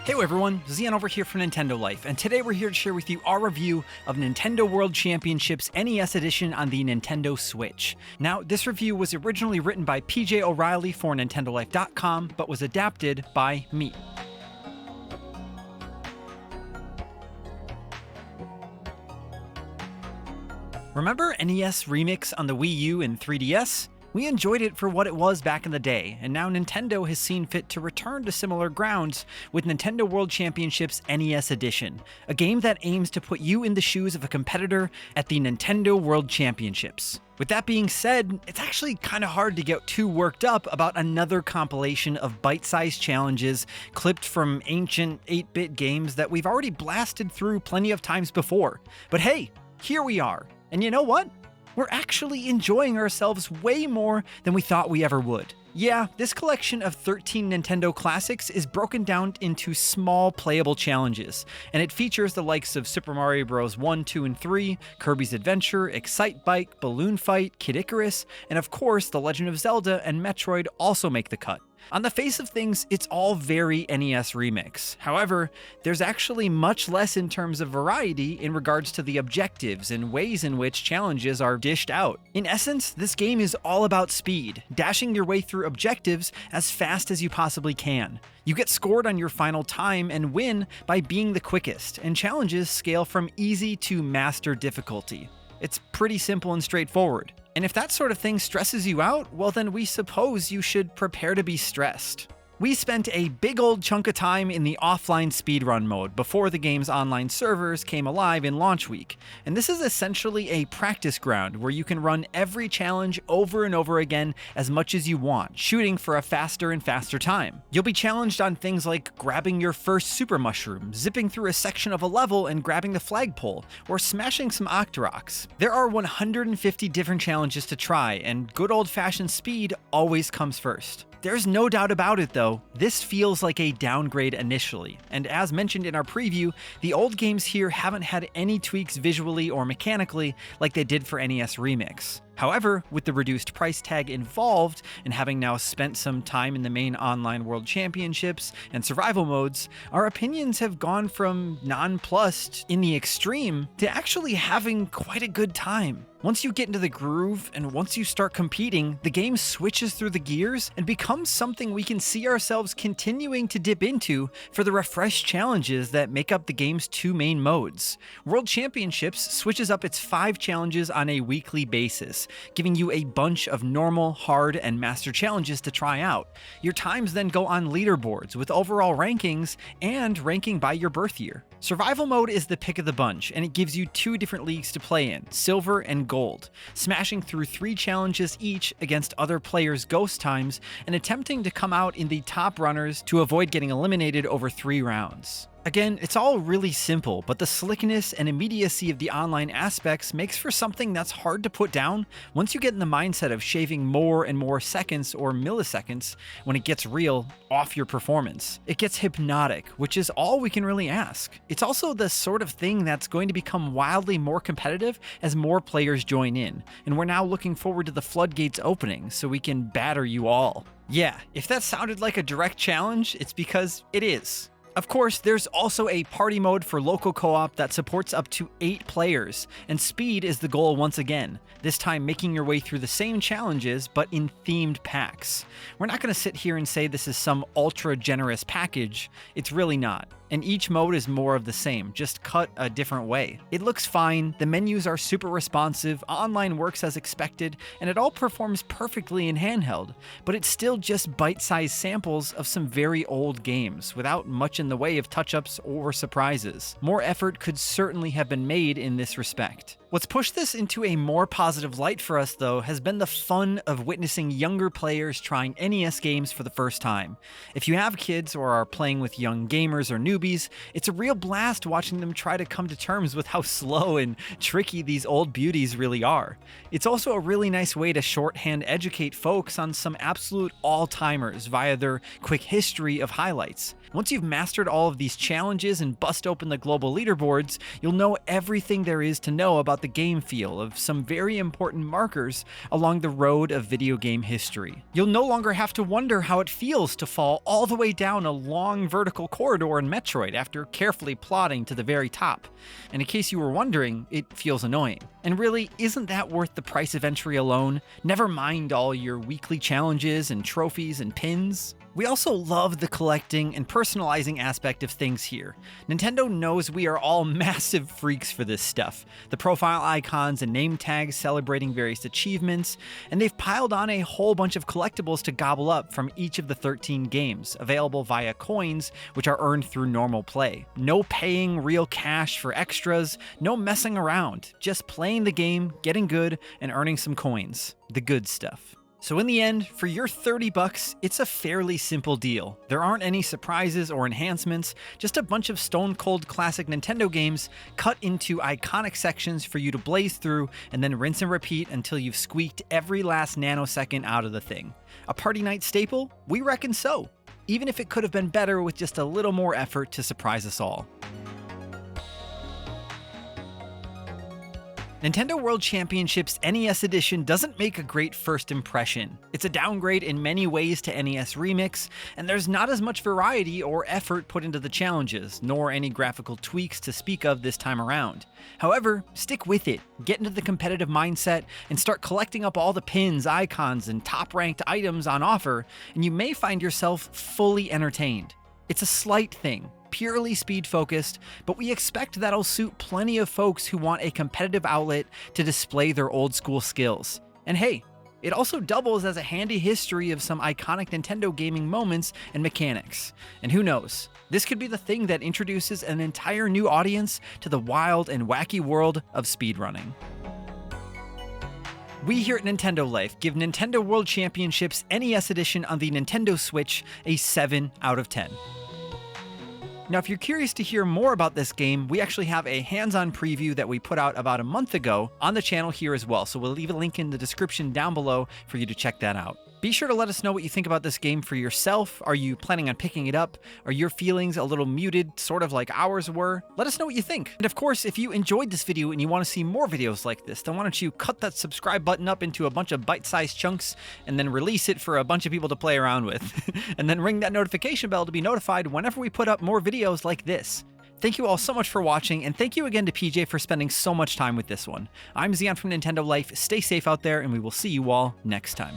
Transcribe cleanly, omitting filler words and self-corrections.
Hey everyone, Zion over here from Nintendo Life, and today we're here to share with you our review of Nintendo World Championships NES Edition on the Nintendo Switch. Now, this review was originally written by PJ O'Reilly for NintendoLife.com, but was adapted by me. Remember NES Remix on the Wii U and 3DS? We enjoyed it for what it was back in the day, and now Nintendo has seen fit to return to similar grounds with Nintendo World Championships NES Edition, a game that aims to put you in the shoes of a competitor at the Nintendo World Championships. With that being said, it's actually kind of hard to get too worked up about another compilation of bite-sized challenges clipped from ancient 8-bit games that we've already blasted through plenty of times before. But hey, here we are, and you know what? We're actually enjoying ourselves way more than we thought we ever would. Yeah, this collection of 13 Nintendo classics is broken down into small playable challenges, and it features the likes of Super Mario Bros. 1, 2, and 3, Kirby's Adventure, Excite Bike, Balloon Fight, Kid Icarus, and of course The Legend of Zelda and Metroid also make the cut. On the face of things, it's all very NES Remix. However, there's actually much less in terms of variety in regards to the objectives and ways in which challenges are dished out. In essence, this game is all about speed, dashing your way through objectives as fast as you possibly can. You get scored on your final time and win by being the quickest, and challenges scale from easy to master difficulty. It's pretty simple and straightforward. And if that sort of thing stresses you out, well then we suppose you should prepare to be stressed. We spent a big old chunk of time in the offline speedrun mode before the game's online servers came alive in launch week, and this is essentially a practice ground where you can run every challenge over and over again as much as you want, shooting for a faster and faster time. You'll be challenged on things like grabbing your first super mushroom, zipping through a section of a level and grabbing the flagpole, or smashing some Octoroks. There are 150 different challenges to try, and good old-fashioned speed always comes first. There's no doubt about it though, this feels like a downgrade initially, and as mentioned in our preview, the old games here haven't had any tweaks visually or mechanically like they did for NES Remix. However, with the reduced price tag involved, and having now spent some time in the main online World Championships and survival modes, our opinions have gone from nonplussed in the extreme to actually having quite a good time. Once you get into the groove and once you start competing, the game switches through the gears and becomes something we can see ourselves continuing to dip into for the refreshed challenges that make up the game's two main modes. World Championships switches up its 5 challenges on a weekly basis, giving you a bunch of normal, hard, and master challenges to try out. Your times then go on leaderboards with overall rankings and ranking by your birth year. Survival mode is the pick of the bunch, and it gives you 2 different leagues to play in, silver and gold, smashing through 3 challenges each against other players' ghost times and attempting to come out in the top runners to avoid getting eliminated over 3 rounds. Again, it's all really simple, but the slickness and immediacy of the online aspects makes for something that's hard to put down once you get in the mindset of shaving more and more seconds or milliseconds when it gets real off your performance. It gets hypnotic, which is all we can really ask. It's also the sort of thing that's going to become wildly more competitive as more players join in, and we're now looking forward to the floodgates opening so we can batter you all. Yeah, if that sounded like a direct challenge, it's because it is. Of course, there's also a party mode for local co-op that supports up to 8 players, and speed is the goal once again, this time making your way through the same challenges but in themed packs. We're not going to sit here and say this is some ultra generous package, it's really not. And each mode is more of the same, just cut a different way. It looks fine, the menus are super responsive, online works as expected, and it all performs perfectly in handheld, but it's still just bite-sized samples of some very old games, without much in the way of touch-ups or surprises. More effort could certainly have been made in this respect. What's pushed this into a more positive light for us, though, has been the fun of witnessing younger players trying NES games for the first time. If you have kids or are playing with young gamers or newbies, it's a real blast watching them try to come to terms with how slow and tricky these old beauties really are. It's also a really nice way to shorthand educate folks on some absolute all-timers via their quick history of highlights. Once you've mastered all of these challenges and bust open the global leaderboards, you'll know everything there is to know about the the game feel of some very important markers along the road of video game history. You'll no longer have to wonder how it feels to fall all the way down a long vertical corridor in Metroid after carefully plodding to the very top. And in case you were wondering, it feels annoying. And really, isn't that worth the price of entry alone? Never mind all your weekly challenges and trophies and pins. We also love the collecting and personalizing aspect of things here. Nintendo knows we are all massive freaks for this stuff. The profile icons and name tags celebrating various achievements, and they've piled on a whole bunch of collectibles to gobble up from each of the 13 games, available via coins, which are earned through normal play. No paying real cash for extras, no messing around, just playing the game, getting good, and earning some coins. The good stuff. So in the end, for your $30, it's a fairly simple deal. There aren't any surprises or enhancements, just a bunch of stone-cold classic Nintendo games cut into iconic sections for you to blaze through and then rinse and repeat until you've squeaked every last nanosecond out of the thing. A party night staple? We reckon so, even if it could have been better with just a little more effort to surprise us all. Nintendo World Championships NES Edition doesn't make a great first impression. It's a downgrade in many ways to NES Remix, and there's not as much variety or effort put into the challenges, nor any graphical tweaks to speak of this time around. However, stick with it, get into the competitive mindset, and start collecting up all the pins, icons, and top-ranked items on offer, and you may find yourself fully entertained. It's a slight thing, purely speed-focused, but we expect that'll suit plenty of folks who want a competitive outlet to display their old-school skills. And hey, it also doubles as a handy history of some iconic Nintendo gaming moments and mechanics. And who knows, this could be the thing that introduces an entire new audience to the wild and wacky world of speedrunning. We here at Nintendo Life give Nintendo World Championships NES Edition on the Nintendo Switch a 7 out of 10. Now, if you're curious to hear more about this game, we actually have a hands-on preview that we put out about a month ago on the channel here as well, so we'll leave a link in the description down below for you to check that out. Be sure to let us know what you think about this game for yourself. Are you planning on picking it up? Are your feelings a little muted, sort of like ours were? Let us know what you think. And of course, if you enjoyed this video and you want to see more videos like this, then why don't you cut that subscribe button up into a bunch of bite-sized chunks and then release it for a bunch of people to play around with. And then ring that notification bell to be notified whenever we put up more videos like this. Thank you all so much for watching, and thank you again to PJ for spending so much time with this one. I'm Zion from Nintendo Life. Stay safe out there, and we will see you all next time.